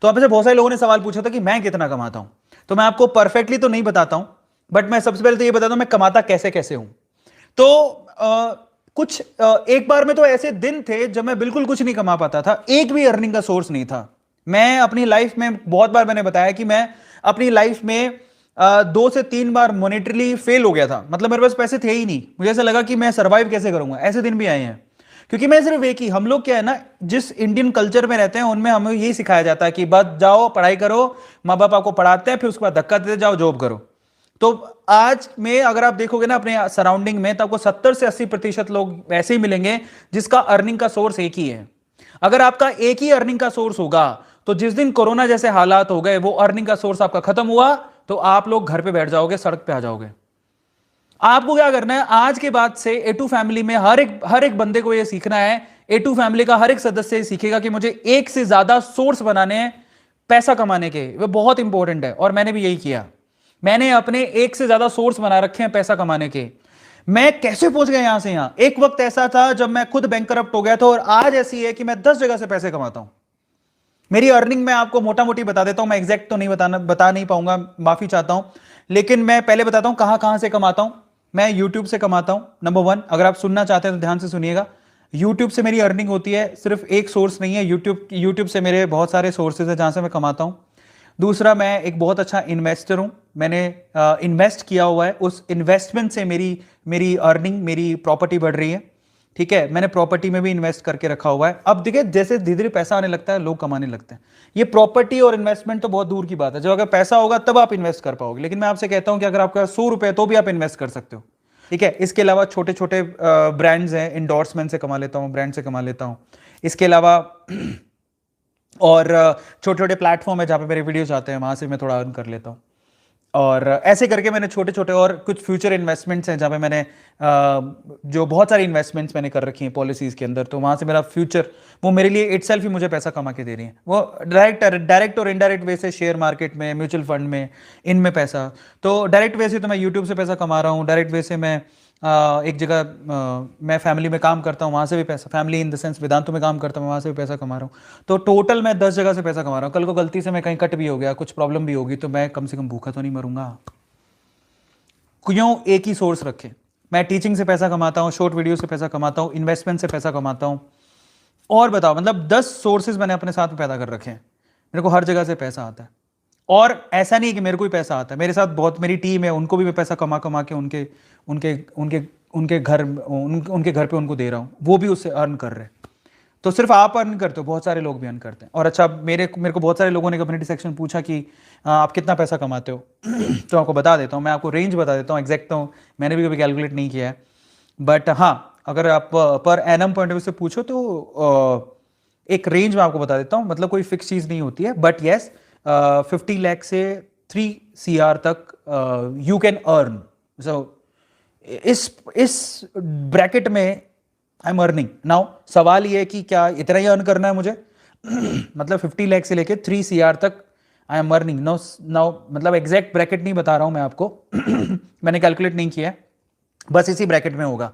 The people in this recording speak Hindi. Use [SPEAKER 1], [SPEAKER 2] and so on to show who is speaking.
[SPEAKER 1] तो आप से बहुत सारे लोगों ने सवाल पूछा था कि मैं कितना कमाता हूं, तो मैं आपको परफेक्टली तो नहीं बताता हूं, बट मैं सबसे पहले तो ये बताता हूं मैं कमाता कैसे कैसे हूं। तो एक बार में तो ऐसे दिन थे जब मैं बिल्कुल कुछ नहीं कमा पाता था, एक भी अर्निंग का सोर्स नहीं था। मैं अपनी लाइफ में बहुत बार मैंने बताया कि मैं अपनी लाइफ में 2 से 3 बार मॉनेटरीली फेल हो गया था, मतलब मेरे पास पैसे थे ही नहीं, मुझे ऐसा लगा कि मैं सर्वाइव कैसे करूंगा, ऐसे दिन भी आए हैं। क्योंकि मैं सिर्फ एक ही, हम लोग क्या है ना, जिस इंडियन कल्चर में रहते हैं उनमें हमें यही सिखाया जाता है कि बस जाओ पढ़ाई करो, माँ बाप आपको पढ़ाते हैं, फिर उसके बाद धक्का देते जाओ जॉब करो। तो आज में अगर आप देखोगे ना अपने सराउंडिंग में, तो आपको 70 से 80% लोग ऐसे ही मिलेंगे जिसका अर्निंग का सोर्स एक ही है। अगर आपका एक ही अर्निंग का सोर्स होगा, तो जिस दिन कोरोना जैसे हालात हो गए, वो अर्निंग का सोर्स आपका खत्म हुआ, तो आप लोग घर पे बैठ जाओगे, सड़क पे आ जाओगे। आपको क्या करना है, आज के बाद से A2 फैमिली में हर एक बंदे को यह सीखना है, A2 फैमिली का हर एक सदस्य सीखेगा कि मुझे एक से ज्यादा सोर्स बनाने हैं पैसा कमाने के। वो बहुत इंपॉर्टेंट है, और मैंने भी यही किया। मैंने अपने एक से ज्यादा सोर्स बना रखे हैं पैसा कमाने के। मैं कैसे पहुंच गया यहां से यहां? एक वक्त ऐसा था जब मैं खुद बैंकरप्ट हो गया था, और आज ऐसी है कि मैं 10 जगह से पैसे कमाता हूं। मेरी अर्निंग मैं आपको मोटा मोटी बता देता हूं, मैं एग्जैक्ट तो नहीं बता नहीं पाऊंगा, माफी चाहता हूं। लेकिन मैं पहले बताता हूं कहां कहां से कमाता हूं। मैं यूट्यूब से कमाता हूं, नंबर 1। अगर आप सुनना चाहते हैं तो ध्यान से सुनिएगा। यूट्यूब से मेरी अर्निंग होती है, सिर्फ एक सोर्स नहीं है, यूट्यूब से मेरे बहुत सारे सोर्सेज है जहां से मैं कमाता हूं। दूसरा, मैं एक बहुत अच्छा इन्वेस्टर हूं, मैंने इन्वेस्ट किया हुआ है, उस इन्वेस्टमेंट से मेरी मेरी अर्निंग, मेरी प्रॉपर्टी बढ़ रही है। ठीक है, मैंने प्रॉपर्टी में भी इन्वेस्ट करके रखा हुआ है। अब देखिए, जैसे धीरे धीरे पैसा आने लगता है, लोग कमाने लगते हैं। ये प्रॉपर्टी और इन्वेस्टमेंट तो बहुत दूर की बात है, जब अगर पैसा होगा तब आप इन्वेस्ट कर पाओगे। लेकिन मैं आपसे कहता हूं कि अगर आपके पास 100 रुपए तो भी आप इन्वेस्ट कर सकते हो। ठीक है, इसके अलावा छोटे छोटे ब्रांड्स हैं, इंडोर्समेंट से कमा लेता हूं, ब्रांड से कमा लेता हूं। इसके अलावा और छोटे छोटे प्लेटफॉर्म है जहां पे मेरे वीडियोस आते हैं, वहां से मैं थोड़ा अर्न कर लेता हूं। और ऐसे करके मैंने छोटे छोटे और कुछ फ्यूचर इन्वेस्टमेंट्स हैं जहाँ पे मैंने जो बहुत सारी इन्वेस्टमेंट्स मैंने कर रखी हैं पॉलिसीज के अंदर, तो वहाँ से मेरा फ्यूचर, वो मेरे लिए इटसेल्फ ही मुझे पैसा कमा के दे रही है। वो डायरेक्ट और इनडायरेक्ट वे से, शेयर मार्केट में, म्यूचुअल फंड में, इनमें पैसा। तो डायरेक्ट वे से तो मैं यूट्यूब से पैसा कमा रहा हूँ, डायरेक्ट वे से मैं एक जगह मैं फैमिली में काम करता हूँ, वहाँ से भी पैसा, फैमिली इन द सेंस वेदांतों में काम करता हूँ, वहाँ से भी पैसा कमा रहा हूँ। तो टोटल मैं 10 जगह से पैसा कमा रहा हूँ। कल को गलती से मैं कहीं कट भी हो गया, कुछ प्रॉब्लम भी होगी, तो मैं कम से कम भूखा तो नहीं मरूंगा। क्यों एक ही सोर्स रखें? मैं टीचिंग से पैसा कमाता हूँ, शॉर्ट वीडियो से पैसा कमाता हूँ, इन्वेस्टमेंट से पैसा कमाता हूँ। और बताओ, मतलब 10 सोर्सेज मैंने अपने साथ में पैदा कर रखे हैं। मेरे को हर जगह से पैसा आता है। और ऐसा नहीं है कि मेरे को ही पैसा आता है, मेरे साथ बहुत मेरी टीम है, उनको भी मैं पैसा कमा कमा के उनके उनके उनके उनके घर पे उनको दे रहा हूँ, वो भी उससे अर्न कर रहे हैं। तो सिर्फ आप अर्न करते हो, बहुत सारे लोग भी अर्न करते हैं। और अच्छा, मेरे को बहुत सारे लोगों ने कम्युनिटी सेक्शन पूछा कि आप कितना पैसा कमाते हो तो आपको बता देता हूँ, मैं आपको रेंज बता देता हूँ, एग्जैक्ट तो मैंने भी कभी कैलकुलेट नहीं किया है। बट हाँ, अगर आप per annum point of view से पूछो तो एक रेंज में आपको बता देता हूँ, मतलब कोई फिक्स चीज़ नहीं होती है। बट येस, 50 लाख से 3 CR तक यू कैन अर्न। सो इस ब्रैकेट में आई एम अर्निंग नाउ। सवाल ये है कि क्या इतना ही अर्न करना है मुझे मतलब 50 लाख से लेके 3 CR तक आई एम अर्निंग नाउ। मतलब एग्जैक्ट ब्रैकेट नहीं बता रहा हूं मैं आपको मैंने कैलकुलेट नहीं किया है, बस इसी ब्रैकेट में होगा।